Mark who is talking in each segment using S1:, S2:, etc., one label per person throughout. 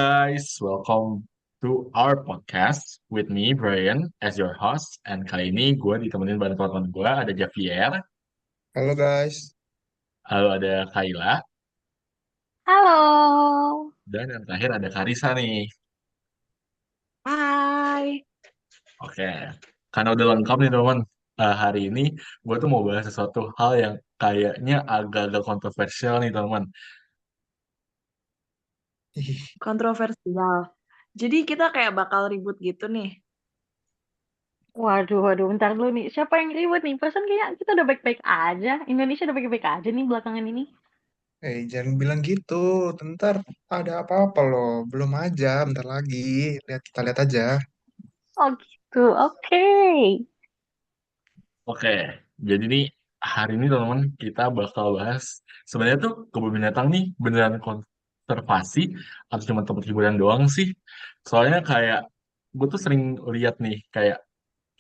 S1: guys, welcome to our podcast with me Brian as your host. And kali ini gue ditemenin banyak teman gue, ada Javier,
S2: Halo guys.
S1: lalu ada Kayla,
S3: Halo.
S1: dan yang terakhir ada Karisa nih.
S3: Hai.
S1: Oke, karena udah lengkap nih teman. Hari ini gue tuh mau bahas sesuatu hal yang kayaknya agak-agak kontroversial nih teman.
S2: Ih,
S3: Kontroversial. Jadi kita kayak bakal ribut gitu nih.
S4: Waduh, waduh, bentar dulu nih. Siapa yang ribut nih? Perasaan kayak kita udah baik-baik aja. Indonesia udah baik-baik aja nih belakangan ini.
S2: jangan bilang gitu. Ntar ada apa-apa loh. Belum aja, bentar lagi. Kita lihat aja.
S4: Oh gitu, oke.
S1: Oke, jadi nih hari ini teman-teman kita bakal bahas sebenarnya tuh kebun binatang nih beneran konservasi atau cuma tempat hiburan doang sih? Soalnya kayak gue tuh sering lihat nih kayak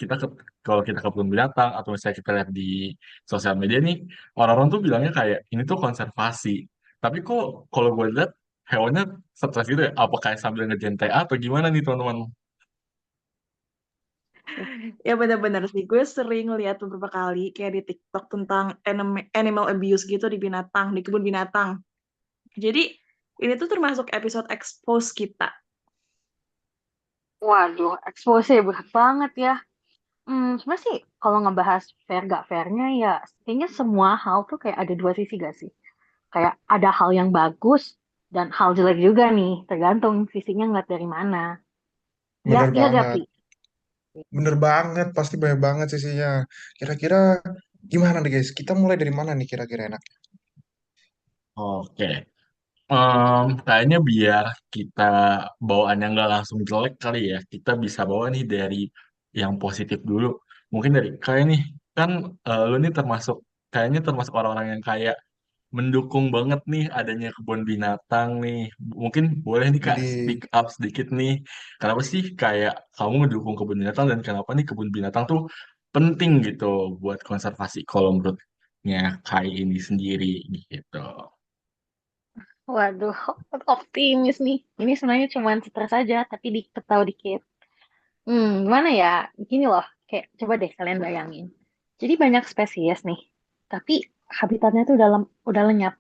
S1: kita kalau kita ke kebun binatang atau misalnya kita lihat di sosial media nih orang-orang tuh bilangnya kayak ini tuh konservasi. Tapi kok kalau gue lihat hewannya stres gitu ya? Apa kayak sambil ngerjain TA atau gimana nih teman-teman?
S3: Ya benar-benar sih. Gue sering lihat beberapa kali kayak di TikTok tentang animal abuse gitu di binatang, di kebun binatang. Jadi ini tuh termasuk episode expose kita.
S4: Waduh, expose berat banget ya. Sebenarnya sih kalau ngebahas fair gak fairnya ya, kayaknya semua hal tuh kayak ada dua sisi gak sih? Kayak ada hal yang bagus dan hal jelek juga nih, tergantung sisinya ngeliat dari mana. Ya,
S2: Bener
S4: iya gak,
S2: banget.
S4: Pi?
S2: Bener banget. Pasti banyak banget sisinya. Kira-kira gimana nih guys? Kita mulai dari mana nih kira-kira enak?
S1: Oke. Kayaknya biar kita bawaannya nggak langsung jelek kali ya, kita bisa bawa nih dari yang positif dulu. Mungkin dari kayak nih, kan lu nih termasuk orang-orang yang kayak mendukung banget nih adanya kebun binatang nih. Mungkin boleh nih Kak
S2: Jadi,
S1: speak up sedikit nih. Kenapa sih kayak kamu mendukung kebun binatang dan kenapa nih kebun binatang tuh penting gitu buat konservasi kalau menurutnya Kai ini sendiri gitu.
S4: Waduh, optimis nih. Ini sebenarnya cuma stres aja, tapi dikit tahu dikit. Gimana ya? Gini loh, kayak coba deh kalian bayangin. Jadi banyak spesies nih, tapi habitatnya tuh udah lenyap.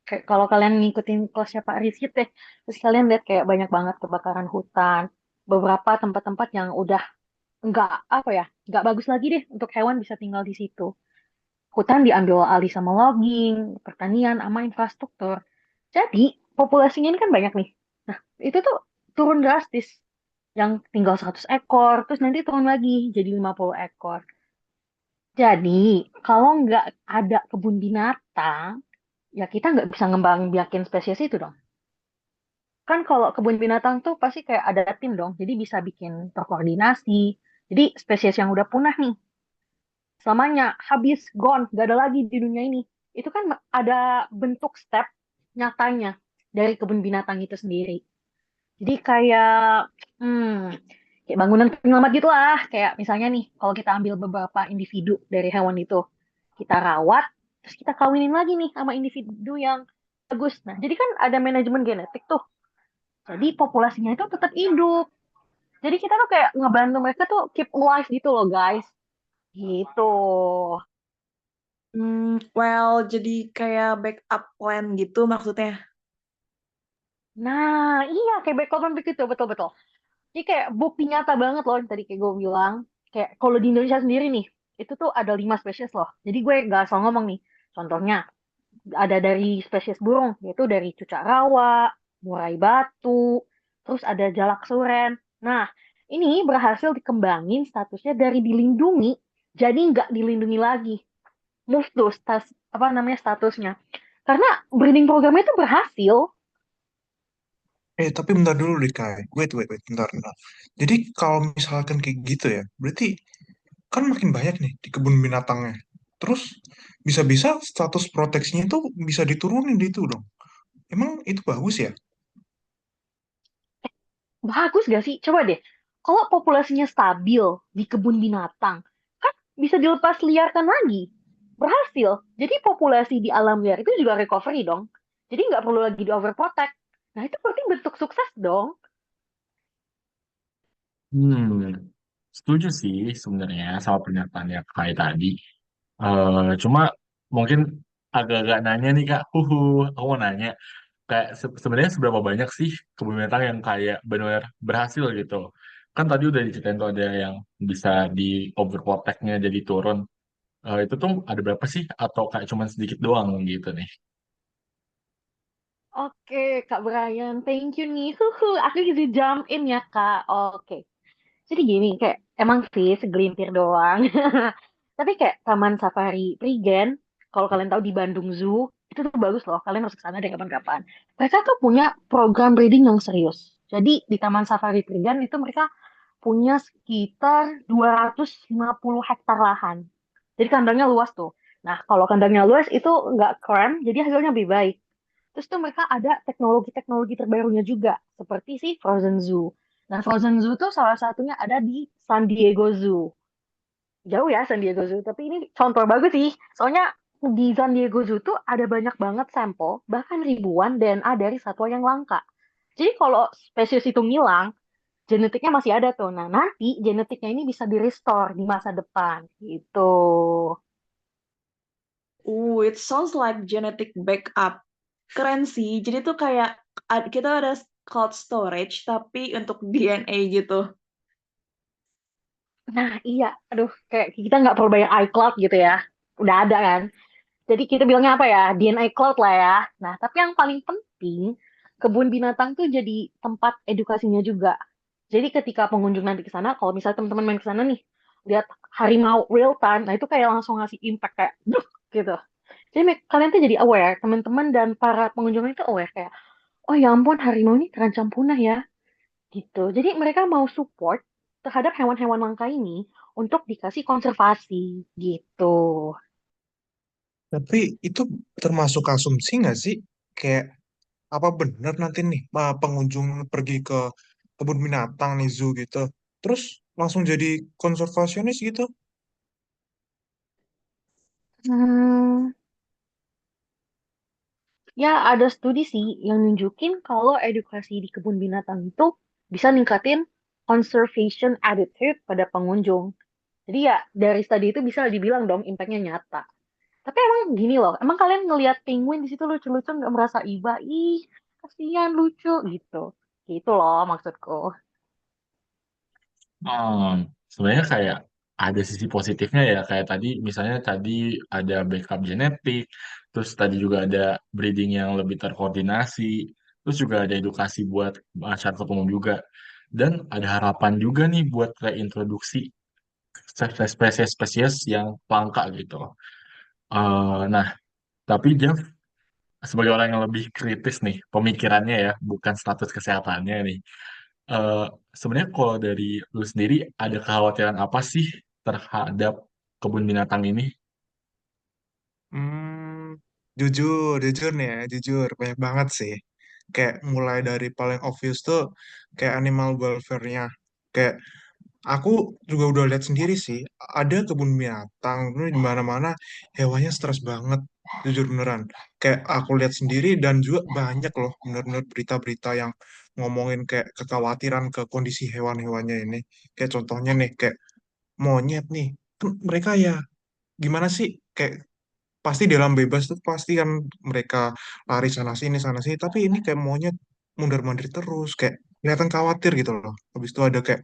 S4: Kayak kalau kalian ngikutin kelasnya Pak Rizky deh, terus kalian lihat kayak banyak banget kebakaran hutan, beberapa tempat-tempat yang udah nggak apa ya, nggak bagus lagi deh untuk hewan bisa tinggal di situ. Hutan diambil alih sama logging, pertanian, sama infrastruktur. Jadi populasinya ini kan banyak nih. Nah, itu tuh turun drastis yang tinggal 100 ekor, terus nanti turun lagi jadi 50 ekor. Jadi, kalau nggak ada kebun binatang, ya kita nggak bisa ngembang biakin spesies itu dong. Kan kalau kebun binatang tuh pasti kayak ada tim dong, jadi bisa bikin terkoordinasi. Jadi spesies yang udah punah nih, selamanya habis, gone, nggak ada lagi di dunia ini. Itu kan ada bentuk step nyatanya dari kebun binatang itu sendiri. Jadi kayak kayak bangunan penyelamat gitu lah. Kayak misalnya nih, kalau kita ambil beberapa individu dari hewan itu, kita rawat, terus kita kawinin lagi nih sama individu yang bagus. Nah, jadi kan ada manajemen genetik tuh. Jadi populasinya itu tetap hidup. Jadi kita tuh kayak ngebantu mereka tuh keep alive gitu loh, guys. Gitu.
S3: Well, jadi kayak backup plan gitu maksudnya.
S4: Nah, iya kayak back begitu, betul-betul. Jadi kayak bukti nyata banget loh yang tadi kayak gue bilang. Kayak kalau di Indonesia sendiri nih, itu tuh ada 5 spesies loh. Jadi gue gak asal ngomong nih. Contohnya, ada dari spesies burung, yaitu dari cucak rawa, murai batu, terus ada jalak suren. Nah, ini berhasil dikembangin statusnya dari dilindungi, jadi nggak dilindungi lagi. Move tuh apa namanya statusnya. Karena breeding programnya itu berhasil.
S2: tapi bentar dulu deh Kai. Wait, bentar, bentar. Jadi kalau misalkan kayak gitu ya, berarti kan makin banyak nih di kebun binatangnya. Terus bisa-bisa status proteksinya tuh bisa diturunin di itu dong. Emang itu bagus ya?
S4: Bagus gak sih? Coba deh. Kalau populasinya stabil di kebun binatang, kan bisa dilepas liarkan lagi. Berhasil. Jadi populasi di alam liar itu juga recovery dong. Jadi nggak perlu lagi di overprotect. Nah, itu berarti bentuk sukses dong.
S1: Hmm, setuju sih sebenarnya sama pernyataan yang kayak tadi. Cuma mungkin agak-agak nanya nih Kak, aku mau nanya, kayak sebenarnya seberapa banyak sih kebun binatang yang kayak benar-benar berhasil gitu? Kan tadi udah diceritain tuh ada yang bisa di overprotect-nya jadi turun. Itu tuh ada berapa sih? Atau kayak cuman sedikit doang gitu nih?
S4: Oke, Kak Brian, thank you nih. Aku jadi jump in ya, Kak. Oke. Jadi gini, kayak emang sih segelintir doang. Tapi kayak Taman Safari Prigen, kalau kalian tahu di Bandung Zoo, itu tuh bagus loh. Kalian harus ke sana deh kapan-kapan. Mereka tuh punya program breeding yang serius. Jadi di Taman Safari Prigen itu mereka punya sekitar 250 hektar lahan. Jadi kandangnya luas tuh. Nah, kalau kandangnya luas itu nggak keren, jadi hasilnya lebih baik. Terus tuh mereka ada teknologi-teknologi terbarunya juga, seperti si Frozen Zoo. Nah, Frozen Zoo tuh salah satunya ada di San Diego Zoo. Jauh ya San Diego Zoo, tapi ini contoh bagus sih. Soalnya di San Diego Zoo tuh ada banyak banget sampel, bahkan ribuan DNA dari satwa yang langka. Jadi kalau spesies itu ngilang, genetiknya masih ada tuh. Nah, nanti genetiknya ini bisa di-restore di masa depan gitu.
S3: It sounds like genetic backup. Keren sih. Jadi tuh kayak kita ada cloud storage tapi untuk DNA gitu.
S4: Nah, iya. Aduh, kayak kita nggak perlu bayar iCloud gitu ya. Udah ada kan. Jadi kita bilangnya apa ya? DNA Cloud lah ya. Nah, tapi yang paling penting, kebun binatang tuh jadi tempat edukasinya juga. Jadi ketika pengunjung nanti ke sana, kalau misalnya teman-teman main ke sana nih, lihat harimau real time, nah itu kayak langsung ngasih impact kayak, duk, gitu. Jadi kalian tuh jadi aware, teman-teman dan para pengunjung itu aware kayak, oh ya ampun harimau ini terancam punah ya, gitu. Jadi mereka mau support terhadap hewan-hewan langka ini untuk dikasih konservasi, gitu.
S2: Tapi itu termasuk asumsi nggak sih? Kayak apa benar nanti nih pengunjung pergi ke kebun binatang nih zoo gitu, terus langsung jadi konservasionis gitu?
S4: Hmm, Ya, ada studi sih yang nunjukin kalau edukasi di kebun binatang itu bisa ningkatin conservation attitude pada pengunjung. Jadi ya, dari studi itu bisa dibilang dong impactnya nyata. Tapi emang gini loh, emang kalian ngelihat penguin di situ lucu-lucu nggak merasa iba? Ih, kasihan lucu gitu. Gitu loh maksudku.
S1: Hmm, sebenarnya kayak ada sisi positifnya ya, kayak tadi misalnya tadi ada backup genetik, terus tadi juga ada breeding yang lebih terkoordinasi, terus juga ada edukasi buat masyarakat umum juga, dan ada harapan juga nih buat reintroduksi spesies-spesies yang langka gitu. Nah, tapi Jeff sebagai orang yang lebih kritis nih pemikirannya ya, bukan status kesehatannya nih. Eh, Sebenarnya kalau dari lu sendiri ada kekhawatiran apa sih terhadap kebun binatang ini?
S2: Hmm, jujur nih ya, jujur banyak banget sih. Kayak mulai dari paling obvious tuh kayak animal welfare-nya. Kayak aku juga udah lihat sendiri sih, ada kebun binatang ini di mana-mana hewannya stres banget, jujur beneran. Kayak aku lihat sendiri dan juga banyak loh bener-bener berita-berita yang ngomongin kayak kekhawatiran ke kondisi hewan-hewannya ini. Kayak contohnya nih, kayak monyet nih, kan mereka ya gimana sih? Kayak pasti di alam bebas tuh pasti kan mereka lari sana sini, tapi ini kayak monyet mundar-mandir terus, kayak kelihatan khawatir gitu loh. Habis itu ada kayak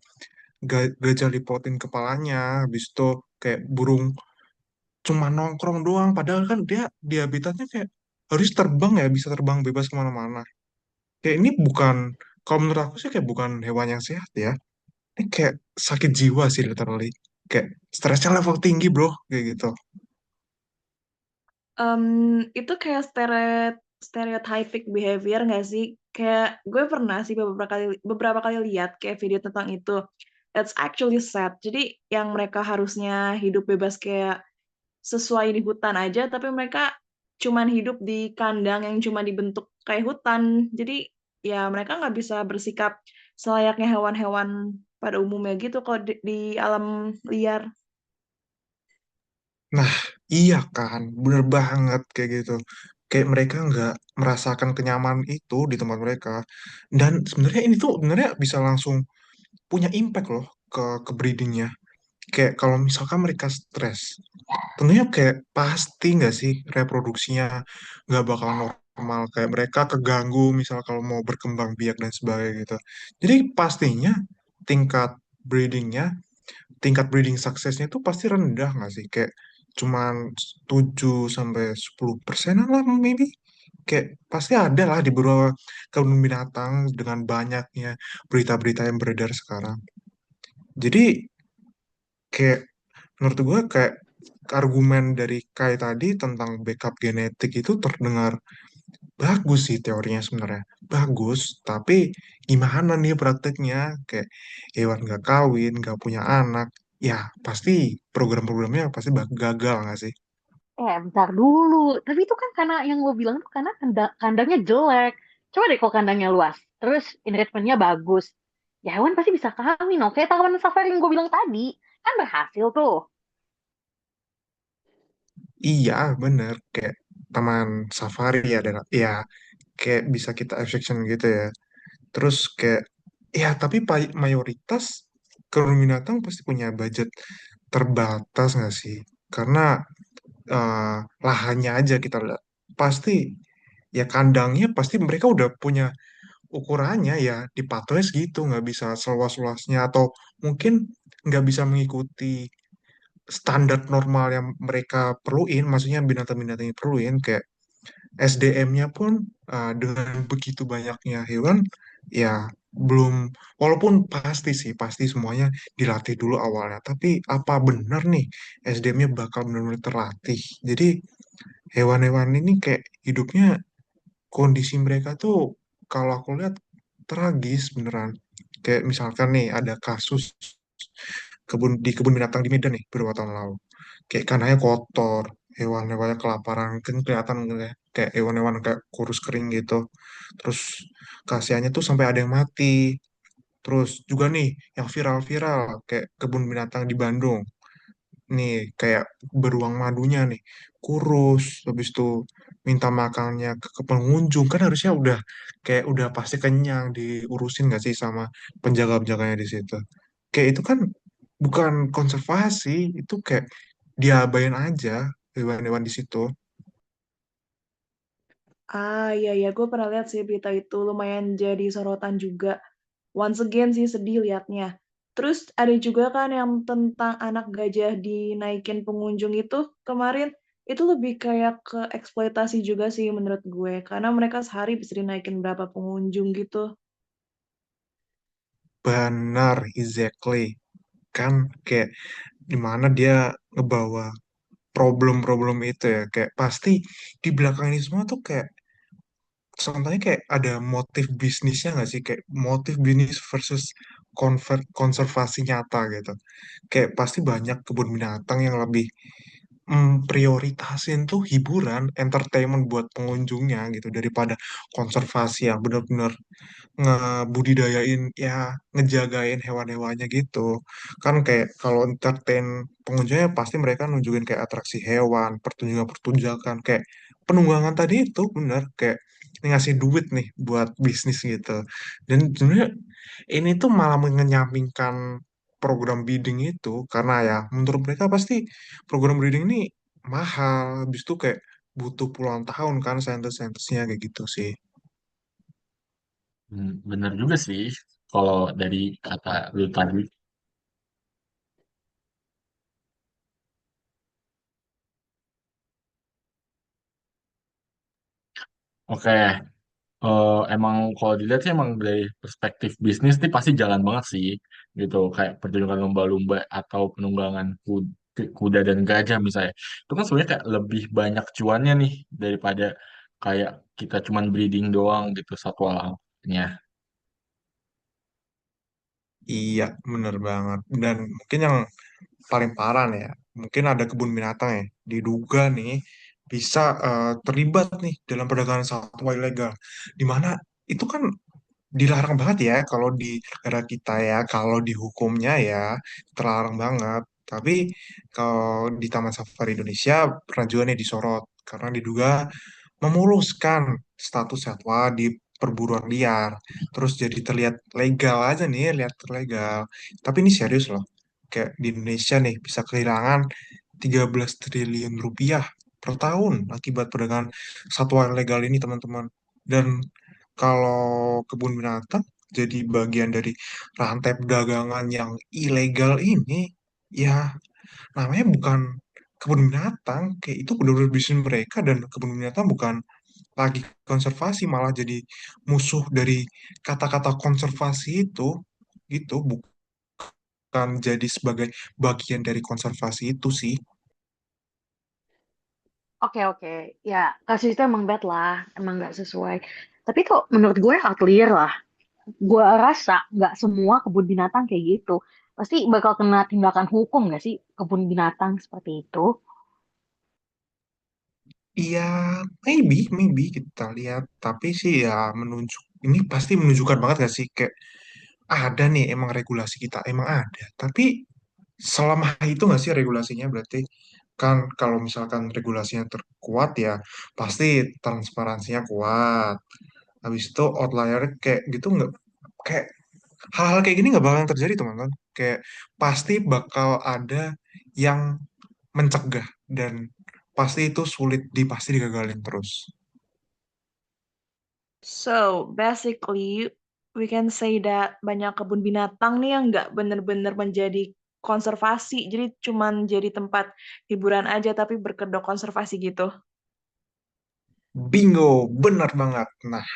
S2: gajah lipotin kepalanya, habis itu kayak burung cuma nongkrong doang, padahal kan dia di habitatnya kayak harus terbang ya, bisa terbang bebas kemana-mana. Kayak ini bukan, kalau menurut aku sih kayak bukan hewan yang sehat ya. Ini kayak sakit jiwa sih literally. Kayak stresnya level tinggi bro, kayak gitu.
S3: Em, itu kayak stereotypic behavior nggak sih? Kayak gue pernah sih beberapa kali lihat kayak video tentang itu. It's actually sad. Jadi yang mereka harusnya hidup bebas kayak sesuai di hutan aja, tapi mereka cuman hidup di kandang yang cuma dibentuk kayak hutan. Jadi ya mereka nggak bisa bersikap selayaknya hewan-hewan pada umumnya gitu kalau di alam liar.
S2: Nah, iya kan, bener banget kayak gitu. kayak mereka nggak merasakan kenyamanan itu di tempat mereka. Dan sebenarnya ini tuh sebenarnya bisa langsung punya impact loh ke breedingnya. Kayak kalau misalkan mereka stres, tentunya kayak pasti nggak sih reproduksinya nggak bakal normal. Kayak mereka keganggu misal kalau mau berkembang biak dan sebagainya gitu. Jadi pastinya tingkat breedingnya, tingkat breeding suksesnya itu pasti rendah nggak sih? Kayak cuman 7 sampai 10% lah maybe. Kayak pasti ada lah di beberapa kebun binatang dengan banyaknya berita-berita yang beredar sekarang. Jadi kayak menurut gue kayak argumen dari Kai tadi tentang backup genetik itu terdengar bagus sih teorinya sebenarnya. Bagus, tapi gimana nih prakteknya? Kayak hewan nggak kawin, nggak punya anak, ya pasti program-programnya pasti gagal nggak sih?
S4: Bentar dulu. Tapi itu kan karena yang lo bilang tuh karena kandangnya jelek. Coba deh kalau kandangnya luas. Terus enrichment-nya bagus. Ya hewan pasti bisa kawin. Oke, taman safari yang gue bilang tadi. Kan berhasil tuh.
S2: Iya, bener. Kayak taman safari ya, dan ya kayak bisa kita abstraction gitu ya. Terus kayak, ya tapi mayoritas kebun binatang pasti punya budget terbatas nggak sih? Karena eh, lahannya aja kita lihat. Pasti ya kandangnya pasti mereka udah punya ukurannya ya dipatonya segitu, nggak bisa seluas-luasnya atau mungkin nggak bisa mengikuti standar normal yang mereka perluin, maksudnya binatang-binatang yang perluin kayak SDM-nya pun dengan begitu banyaknya hewan ya belum, walaupun pasti sih pasti semuanya dilatih dulu awalnya, tapi apa benar nih SDM-nya bakal benar-benar terlatih? Jadi hewan-hewan ini kayak hidupnya, kondisi mereka tuh kalau aku lihat tragis beneran. Kayak misalkan nih ada kasus di kebun binatang di Medan nih beberapa tahun lalu. Kayak kandangnya kotor, hewan-hewannya kelaparan, kan kelihatan kayak hewan-hewan kayak kurus kering gitu. Terus kasihannya tuh sampai ada yang mati. Terus juga nih yang viral-viral kayak kebun binatang di Bandung. Nih kayak beruang madunya nih kurus, habis itu minta makannya ke pengunjung, kan harusnya udah kayak udah pasti kenyang diurusin gak sih sama penjaga-penjaganya di situ. Kayak itu kan bukan konservasi, itu kayak diabain aja hewan-hewan di situ.
S3: Ah, iya, iya. Gue pernah lihat sih berita itu. Lumayan jadi sorotan juga. Once again sih sedih liatnya. Terus ada juga kan yang tentang anak gajah dinaikin pengunjung itu kemarin. Itu lebih kayak ke eksploitasi juga sih menurut gue. Karena mereka sehari bisa dinaikin berapa pengunjung gitu.
S2: Benar, exactly. Kan kayak dimana dia ngebawa problem-problem itu ya, kayak pasti di belakang ini semua tuh kayak contohnya kayak ada motif bisnisnya nggak sih, kayak motif bisnis versus konservasi nyata gitu. Kayak pasti banyak kebun binatang yang lebih prioritasin tuh hiburan, entertainment buat pengunjungnya gitu daripada konservasi yang benar-benar ngebudidayain ya, ngejagain hewan-hewannya gitu. Kan kayak kalau entertain pengunjungnya pasti mereka nunjukin kayak atraksi hewan, pertunjukan-pertunjukan kayak penunggangan tadi itu bener kayak ngasih duit nih buat bisnis gitu. Dan sebenarnya ini tuh malah menyampingkan program bidding itu, karena ya menurut mereka pasti program breeding ini mahal, habis itu kayak butuh puluhan tahun kan saintis-saintisnya kayak gitu sih.
S1: Bener juga sih kalau dari kata lu tadi. Oke, emang kalau dilihat sih emang dari perspektif bisnis nih pasti jalan banget sih gitu, kayak pertunjukan lumba-lumba atau penunggangan kuda dan gajah misalnya. Itu kan sebenarnya kayak lebih banyak cuannya nih daripada kayak kita cuman breeding doang gitu satwa alamnya.
S2: Iya, bener banget. Dan mungkin yang paling parah nih ya, mungkin ada kebun binatang ya, diduga nih bisa terlibat nih dalam perdagangan satwa ilegal. Di mana itu kan dilarang banget ya kalau di negara kita ya, kalau di hukumnya ya terlarang banget. Tapi kalau di Taman Safari Indonesia pernah juga nih disorot karena diduga memuluskan status satwa di perburuan liar. Terus jadi terlihat legal aja nih, lihat legal. Tapi ini serius loh. Kayak di Indonesia nih bisa kehilangan 13 triliun rupiah per tahun akibat perdagangan satwa ilegal ini, teman-teman. Dan kalau kebun binatang jadi bagian dari rantai perdagangan yang ilegal ini, ya namanya bukan kebun binatang, kayak itu benar-benar bisnis mereka, dan kebun binatang bukan lagi konservasi, malah jadi musuh dari kata-kata konservasi itu, gitu, bukan jadi sebagai bagian dari konservasi itu sih.
S4: Oke, oke. Ya, kasus itu emang bad lah. Emang nggak sesuai. Tapi kok menurut gue outlier lah. Gue rasa nggak semua kebun binatang kayak gitu. Pasti bakal kena tindakan hukum nggak sih kebun binatang seperti itu?
S2: Iya, maybe kita lihat, tapi sih ya ini pasti menunjukkan banget gak sih, kayak ada nih emang regulasi kita emang ada, tapi selama itu nggak sih regulasinya, berarti kan kalau misalkan regulasinya terkuat ya pasti transparansinya kuat. Habis itu outlier kayak gitu nggak, kayak hal-hal kayak gini nggak bakalan terjadi, teman-teman. Kayak pasti bakal ada yang mencegah, dan pasti itu pasti digagalin terus.
S3: So, basically, we can say that banyak kebun binatang nih yang nggak bener-bener menjadi konservasi. Jadi cuman jadi tempat hiburan aja, tapi berkedok konservasi gitu.
S2: Bingo, benar banget. Nah,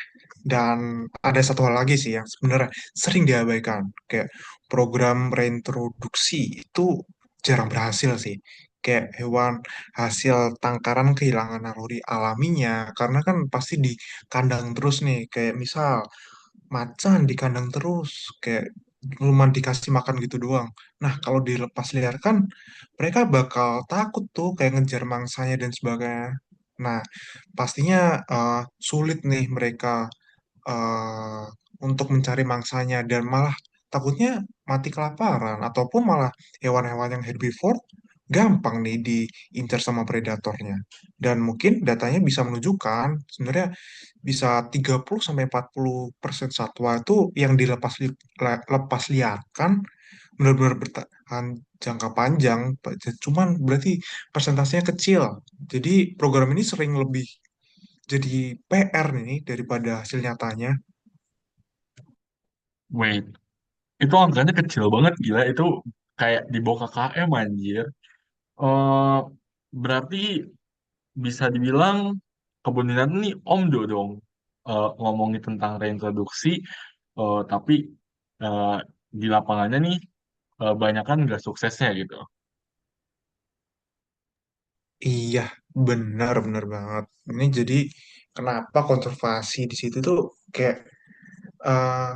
S2: dan ada satu hal lagi sih yang sebenarnya sering diabaikan. Kayak program reintroduksi itu jarang berhasil sih. Kayak hewan hasil tangkaran kehilangan naluri alaminya. Karena kan pasti di kandang terus nih. Kayak misal macan di kandang terus. Kayak cuma dikasih makan gitu doang. Nah, kalau dilepas liarkan, mereka bakal takut tuh kayak ngejar mangsanya dan sebagainya. Nah, pastinya sulit nih mereka eh, untuk mencari mangsanya, dan malah takutnya mati kelaparan, ataupun malah hewan-hewan yang herbivore gampang nih diincar sama predatornya. Dan mungkin datanya bisa menunjukkan sebenarnya bisa 30-40% satwa itu yang lepas liarkan benar-benar bertahan jangka panjang, cuman berarti persentasenya kecil. Jadi program ini sering lebih jadi PR nih daripada hasil nyatanya.
S1: Wait, itu angkanya kecil banget gila. Itu kayak di bawah KKM anjir. Eh berarti bisa dibilang kebun binatang nih omdo dong. Ngomongin tentang reintroduksi, tapi eh, di lapangannya nih banyak kan nggak suksesnya gitu.
S2: Iya, benar banget. Ini jadi kenapa konservasi di situ tuh kayak eh,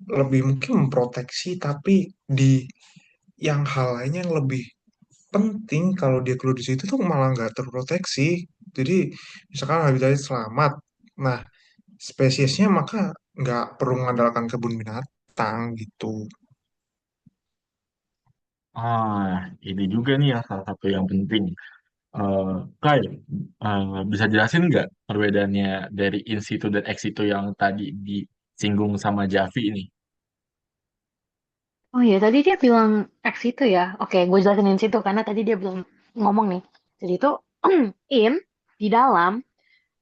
S2: lebih mungkin memproteksi, tapi di yang hal lainnya yang lebih penting kalau dia keluar di situ tuh malah nggak terproteksi. Jadi misalkan habitatnya selamat, nah spesiesnya maka nggak perlu mengandalkan kebun binatang gitu.
S1: Ah, ini juga nih yang salah satu yang penting. Eh Kai, bisa jelasin nggak perbedaannya dari in situ dan ex situ yang tadi disinggung sama Javi ini?
S4: Oh iya, tadi dia bilang X itu ya. Oke, gue jelasin in situ karena tadi dia belum ngomong nih. Jadi itu in di dalam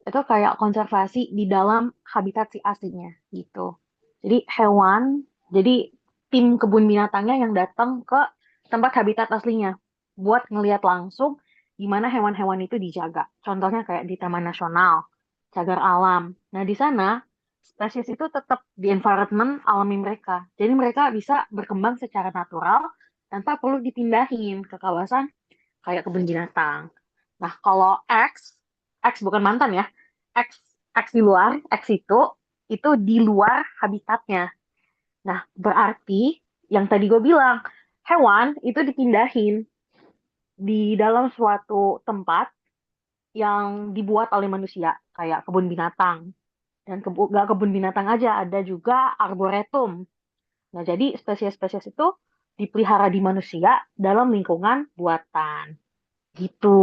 S4: itu kayak konservasi di dalam habitat si aslinya gitu. Jadi hewan, jadi tim kebun binatangnya yang datang ke tempat habitat aslinya buat ngelihat langsung gimana hewan-hewan itu dijaga. Contohnya kayak di Taman Nasional, cagar alam. Nah, di sana spesies itu tetap di environment alami mereka. Jadi mereka bisa berkembang secara natural tanpa perlu dipindahin ke kawasan kayak kebun binatang. Nah, kalau X bukan mantan ya. X X di luar, X itu di luar habitatnya. Nah, berarti yang tadi gue bilang, hewan itu dipindahin di dalam suatu tempat yang dibuat oleh manusia, kayak kebun binatang. Dan gak kebun binatang aja, ada juga arboretum. Nah, jadi spesies-spesies itu dipelihara di manusia dalam lingkungan buatan. Gitu.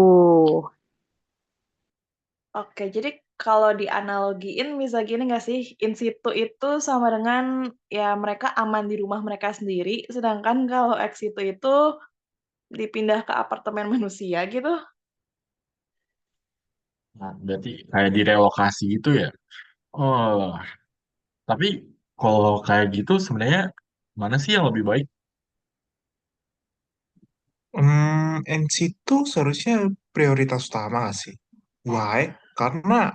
S3: Oke, jadi kalau dianalogiin bisa gini nggak sih, in situ itu sama dengan ya mereka aman di rumah mereka sendiri, sedangkan kalau ex situ itu dipindah ke apartemen manusia gitu.
S1: Nah, berarti kayak direlokasi gitu ya. Oh, tapi kalau kayak gitu sebenarnya mana sih yang lebih baik?
S2: NC itu seharusnya prioritas utama nggak sih? Why? Karena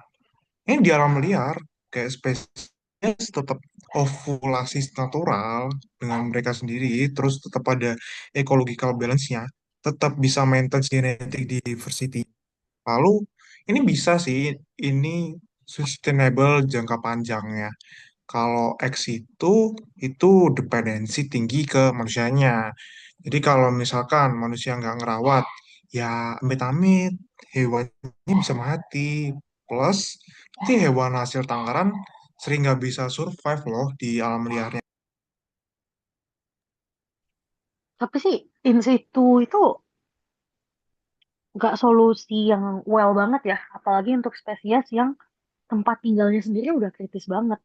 S2: ini di alam liar, kayak spesies tetap ovulasi natural dengan mereka sendiri, terus tetap ada ecological balance-nya, tetap bisa maintain genetic diversity. Lalu ini bisa sih, ini sustainable jangka panjangnya. Kalau X itu dependensi tinggi ke manusianya. Jadi kalau misalkan manusia nggak ngerawat, ya amit-amit, hewannya bisa mati. Plus, nanti hewan hasil tangkaran sering nggak bisa survive loh di alam liarnya.
S4: Tapi sih in situ itu nggak solusi yang well banget ya, apalagi untuk spesies yang tempat tinggalnya sendiri udah kritis banget.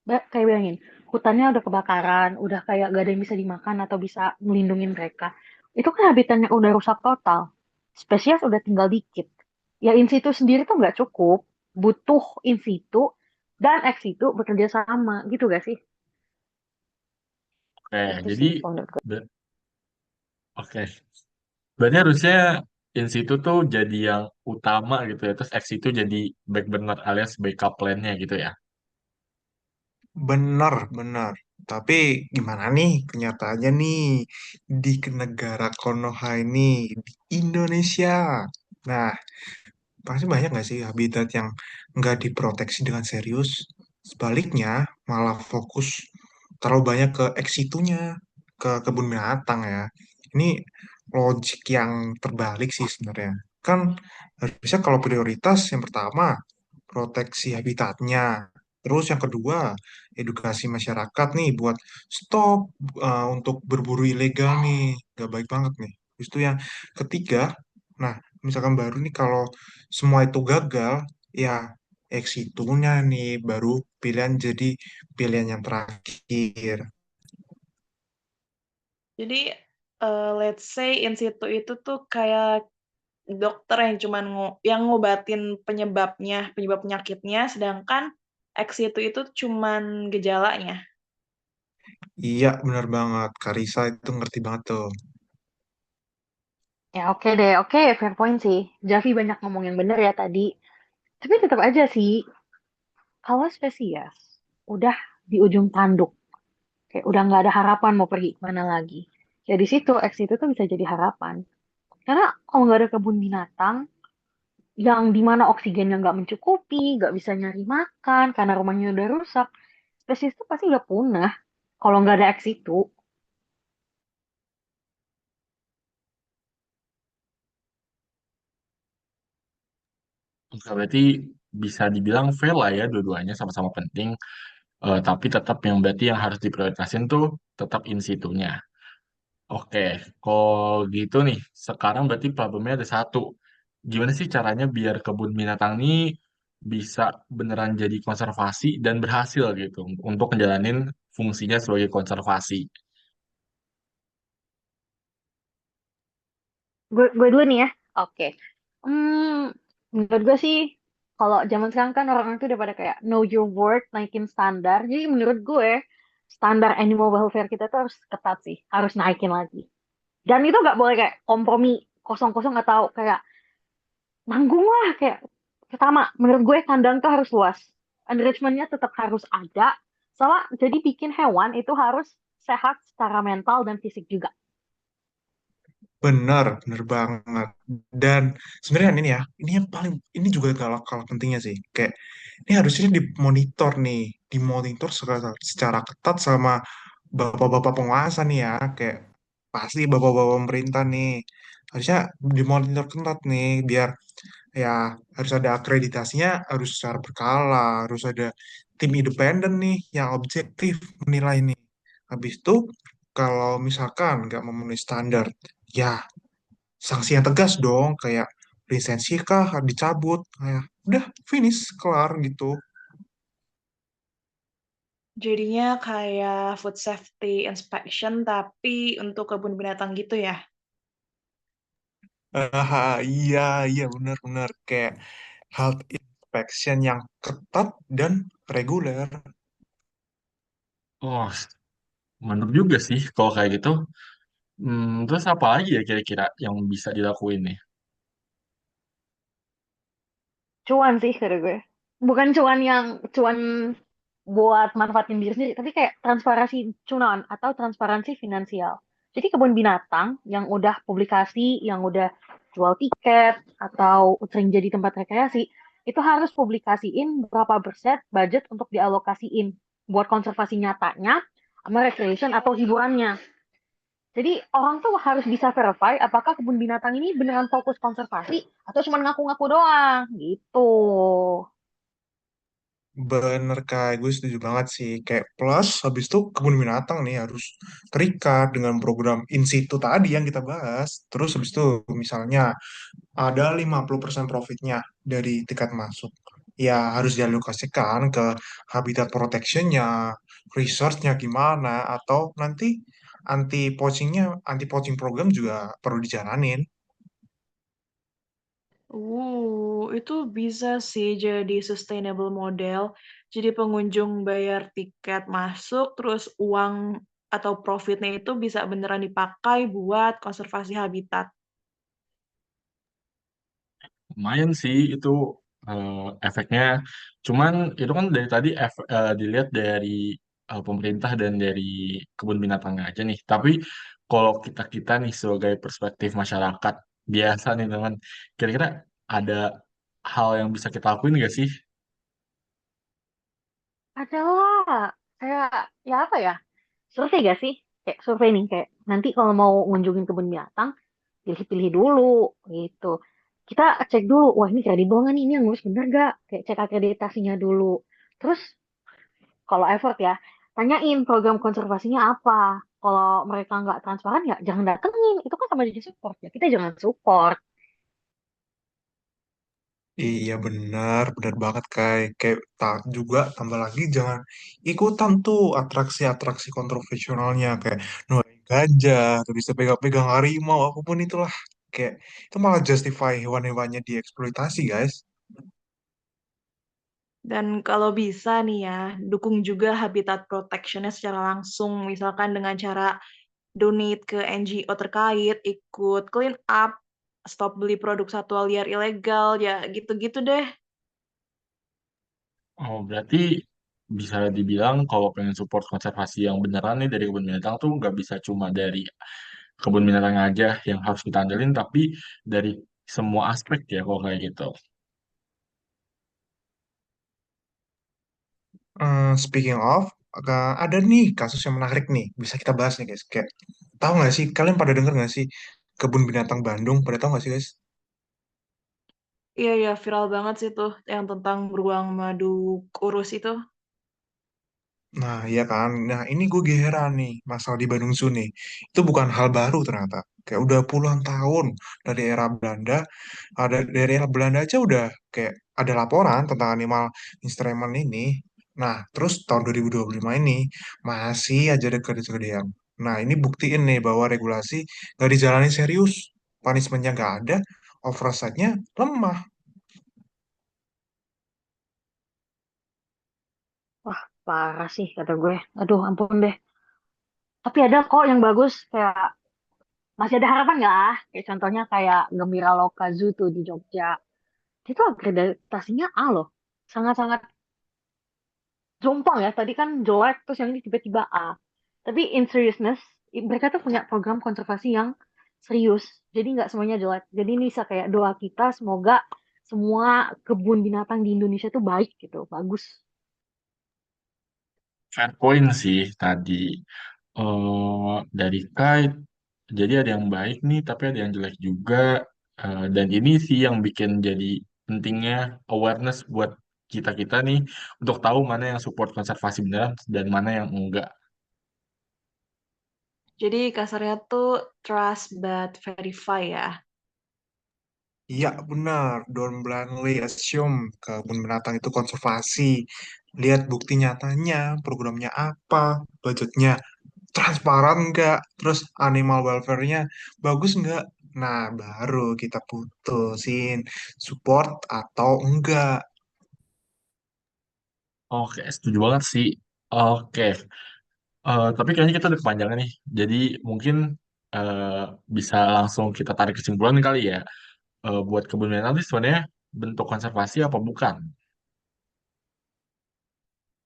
S4: Kayak bayangin, hutannya udah kebakaran, udah kayak gak ada yang bisa dimakan atau bisa melindungi mereka. Itu kan habitatnya udah rusak total. Spesies udah tinggal dikit. Ya in situ sendiri tuh nggak cukup. Butuh in situ dan ex situ bekerja sama gitu gak sih?
S1: Oke,
S4: Itu
S1: jadi
S4: sih kalau menurut gue.
S1: ber- oke. Berarti harusnya in situ tuh jadi yang utama gitu ya. Terus X itu jadi back burner alias backup plan-nya gitu ya.
S2: Bener, bener. Tapi gimana nih kenyataannya nih di negara Konoha ini, di Indonesia. Nah, pasti banyak nggak sih habitat yang nggak diproteksi dengan serius? Sebaliknya, malah fokus terlalu banyak ke eksitunya, ke kebun binatang ya. Ini logik yang terbalik sih sebenarnya. Kan harusnya kalau prioritas yang pertama, proteksi habitatnya. Terus yang kedua, edukasi masyarakat nih buat stop untuk berburu ilegal nih. Gak baik banget nih. Terus itu yang ketiga, nah misalkan baru nih kalau semua itu gagal, ya eksitunya nih baru pilihan jadi pilihan yang terakhir.
S3: Jadi let's say in situ itu tuh kayak dokter yang cuman yang ngobatin penyebab penyakitnya, sedangkan ex itu cuman gejalanya.
S2: Iya, benar banget. Karisa itu ngerti banget tuh.
S4: Ya oke deh, oke fair point sih. Javi banyak ngomong yang bener ya tadi. Tapi tetap aja sih, kalau spesies udah di ujung tanduk, kayak udah nggak ada harapan mau pergi kemana lagi. Ya di situ, X itu tuh bisa jadi harapan. Karena kalau nggak ada kebun binatang, yang dimana oksigennya nggak mencukupi, nggak bisa nyari makan karena rumahnya udah rusak, spesies itu pasti udah punah. Kalau nggak ada X itu,
S1: Oke, berarti bisa dibilang fair lah ya dua-duanya sama-sama penting. Tapi tetap yang berarti yang harus diprioritasin tuh tetap in situnya. Oke, kalau gitu nih, sekarang berarti problemnya ada satu. Gimana sih caranya biar kebun binatang ini bisa beneran jadi konservasi dan berhasil gitu untuk menjalanin fungsinya sebagai konservasi?
S4: gue dulu nih ya. Oke. Hmm, menurut gue sih, kalau zaman sekarang kan orang itu udah pada kayak know your worth, naikin standar. Jadi menurut gue, standar animal welfare kita tuh harus ketat sih, harus naikin lagi. Dan itu nggak boleh kayak kompromi kosong-kosong atau kayak nanggung lah kayak pertama menurut gue kandang tuh harus luas, enrichmentnya tetap harus ada, sama jadi bikin hewan itu harus sehat secara mental dan fisik juga.
S2: Benar, benar banget. Dan sebenarnya ini ya, ini yang paling, ini juga kalah, kalah pentingnya sih. Kayak, ini harusnya dimonitor nih, dimonitor secara ketat sama bapak-bapak penguasa nih ya. Kayak, pasti bapak-bapak pemerintah nih. Harusnya dimonitor ketat nih, biar ya harus ada akreditasinya, harus secara berkala, harus ada tim independen nih yang objektif menilai nih. Habis itu, kalau misalkan nggak memenuhi standar, ya sanksi yang tegas dong, kayak lisensi kah harus dicabut. Ya, udah finish kelar gitu.
S3: Jadinya kayak food safety inspection tapi untuk kebun binatang gitu ya.
S2: Iya, iya benar-benar kayak health inspection yang ketat dan reguler.
S1: Oh, mantap juga sih kalau kayak gitu. Terus apa lagi ya kira-kira yang bisa dilakuin nih?
S4: Cuan sih kata gue. Bukan cuan yang cuan buat manfaatin diri sendiri, tapi kayak transparansi cuan atau transparansi finansial. Jadi kebun binatang yang udah publikasi, yang udah jual tiket atau sering jadi tempat rekreasi, itu harus publikasiin berapa persen budget untuk dialokasiin buat konservasi nyatanya sama recreation atau hiburannya. Jadi orang tuh harus bisa verify apakah kebun binatang ini beneran fokus konservasi atau cuma ngaku-ngaku doang gitu.
S2: Bener kayak gue setuju banget sih. Kayak plus habis itu kebun binatang nih harus terikat dengan program in situ tadi yang kita bahas. Terus habis itu misalnya ada 50% profitnya dari tiket masuk. Ya harus dialokasikan ke habitat protectionnya, researchnya gimana, atau nanti anti poaching program juga perlu dijalanin.
S3: Itu bisa sih jadi sustainable model. Jadi pengunjung bayar tiket masuk, terus uang atau profitnya itu bisa beneran dipakai buat konservasi habitat.
S1: Lumayan sih itu eh, efeknya. Cuman itu kan dari tadi dilihat dari pemerintah dan dari kebun binatangnya aja nih. Tapi kalau kita-kita nih sebagai perspektif masyarakat biasa nih teman, kira-kira ada hal yang bisa kita lakuin nggak sih?
S4: Adalah kayak ya apa ya? Survei gak sih? Kayak survei nih kayak nanti kalau mau ngunjungin kebun binatang, pilih-pilih dulu gitu. Kita cek dulu, wah ini kredibel nggak nih, ini yang ngurus bener gak? Kayak cek akreditasinya dulu. Terus kalau effort ya, tanyain program konservasinya apa. Kalau mereka nggak transparan ya jangan datengin. Itu kan sama jadi support ya. Kita jangan support.
S2: Iya benar, benar banget kayak kayak juga tambah lagi jangan ikutan tuh atraksi-atraksi kontroversialnya kayak nuain ganja, atau bisa pegang-pegang harimau, apapun itulah. Kayak itu malah justify hewan-hewannya dieksploitasi, guys.
S3: Dan kalau bisa nih ya, dukung juga habitat protection-nya secara langsung, misalkan dengan cara donate ke NGO terkait, ikut clean up, stop beli produk satwa liar ilegal, ya gitu-gitu deh.
S1: Oh, berarti bisa dibilang kalau pengen support konservasi yang beneran nih dari kebun binatang tuh nggak bisa cuma dari kebun binatang aja yang harus kita andelin, tapi dari semua aspek ya kalau kayak gitu.
S2: Speaking of, ada nih kasus yang menarik nih, bisa kita bahas nih, guys. Kayak tahu nggak sih, kalian pada denger nggak sih kebun binatang Bandung? Pada tahu nggak sih, guys?
S3: Iya, iya, viral banget sih tuh yang tentang beruang madu kurus itu.
S2: Nah, iya kan. Nah, ini gue heran nih, masalah di Bandung Zoo nih. Itu bukan hal baru ternyata. Kayak udah puluhan tahun dari era Belanda, dari era Belanda aja udah kayak ada laporan tentang animal instrument ini. Nah, terus tahun 2025 ini masih aja ada kejadian. Nah, ini buktiin nih bahwa regulasi nggak dijalani serius. Punishment-nya nggak ada, oversight-nya lemah.
S4: Wah, parah sih kata gue. Aduh, ampun deh. Tapi ada kok yang bagus kayak masih ada harapan nggak? Kayak contohnya kayak Gembira Loka Zoo tuh di Jogja. Itu akreditasinya A loh. Sangat-sangat jomplang ya. Tadi kan jelek, terus yang ini tiba-tiba A. Tapi in seriousness, mereka tuh punya program konservasi yang serius. Jadi nggak semuanya jelek. Jadi ini bisa kayak doa kita, semoga semua kebun binatang di Indonesia tuh baik gitu. Bagus.
S1: Fair point sih tadi dari kite. Jadi ada yang baik nih, tapi ada yang jelek juga. Dan ini sih yang bikin jadi pentingnya awareness buat kita-kita nih untuk tahu mana yang support konservasi beneran dan mana yang enggak.
S3: Jadi kasarnya tuh trust but verify ya.
S2: Iya, benar. Don't blindly assume kebun binatang itu konservasi. Lihat bukti nyatanya, programnya apa, budgetnya transparan nggak, terus animal welfare-nya bagus nggak. Nah, baru kita putusin support atau enggak.
S1: Oke, setuju banget sih. Oke, tapi kayaknya kita udah kepanjangan nih. Jadi mungkin eh, bisa langsung kita tarik kesimpulan kali ya. Buat kebun binatang itu sebenarnya bentuk konservasi apa bukan?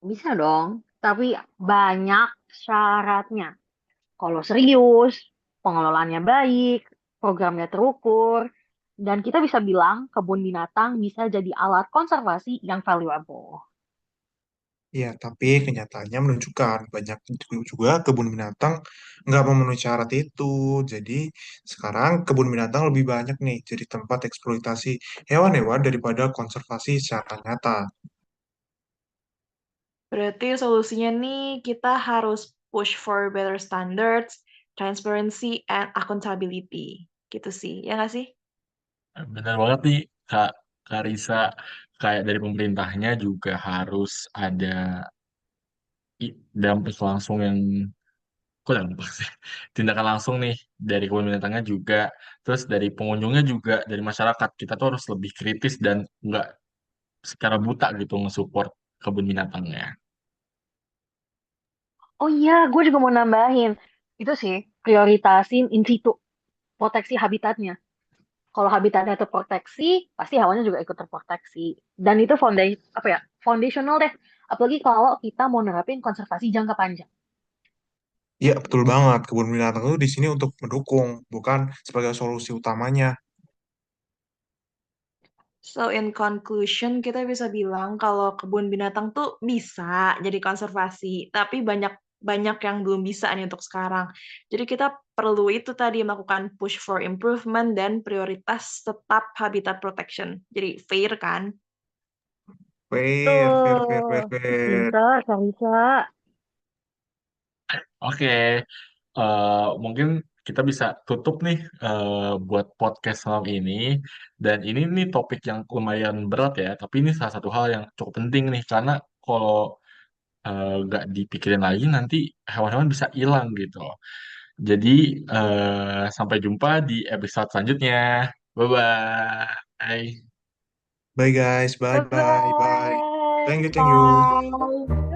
S4: Bisa dong, tapi banyak syaratnya. Kalau serius, pengelolaannya baik, programnya terukur, dan kita bisa bilang kebun binatang bisa jadi alat konservasi yang valuable.
S2: Ya, tapi kenyataannya menunjukkan banyak juga kebun binatang nggak memenuhi syarat itu. Jadi sekarang kebun binatang lebih banyak nih jadi tempat eksploitasi hewan-hewan daripada konservasi secara nyata.
S3: Berarti solusinya nih kita harus push for better standards, transparency, and accountability. Gitu sih, ya nggak sih?
S1: Benar banget nih, Kak, Kak Risa. Kayak dari pemerintahnya juga harus ada dampak langsung yang kok dampak sih tindakan langsung nih dari kebun binatangnya juga, terus dari pengunjungnya juga, dari masyarakat kita tuh harus lebih kritis dan nggak secara buta gitu nge-support kebun binatangnya.
S4: Oh iya, gue juga mau nambahin. Itu sih, prioritasin in situ, proteksi habitatnya. Kalau habitatnya terproteksi, pasti hewannya juga ikut terproteksi. Dan itu apa ya, foundational deh. Apalagi kalau kita mau nerapin konservasi jangka panjang.
S2: Iya, betul banget. Kebun binatang itu di sini untuk mendukung, bukan sebagai solusi utamanya.
S3: So in conclusion, kita bisa bilang kalau kebun binatang tuh bisa jadi konservasi, tapi banyak banyak yang belum bisa nih untuk sekarang. Jadi kita perlu itu tadi melakukan push for improvement dan prioritas tetap habitat protection. Jadi fair kan?
S2: Fair, fair, fair, fair,
S4: Tuh,
S2: fair.
S4: pinter, Karisa.
S1: Oke, mungkin kita bisa tutup nih buat podcast malam ini. Dan ini nih topik yang lumayan berat ya, tapi ini salah satu hal yang cukup penting nih karena kalau nggak dipikirin lagi nanti hewan-hewan bisa hilang gitu. Jadi sampai jumpa di episode selanjutnya. Bye bye.
S2: Bye guys, bye, bye, bye.
S4: Bye-bye.
S2: Thank you, thank you.
S4: Bye.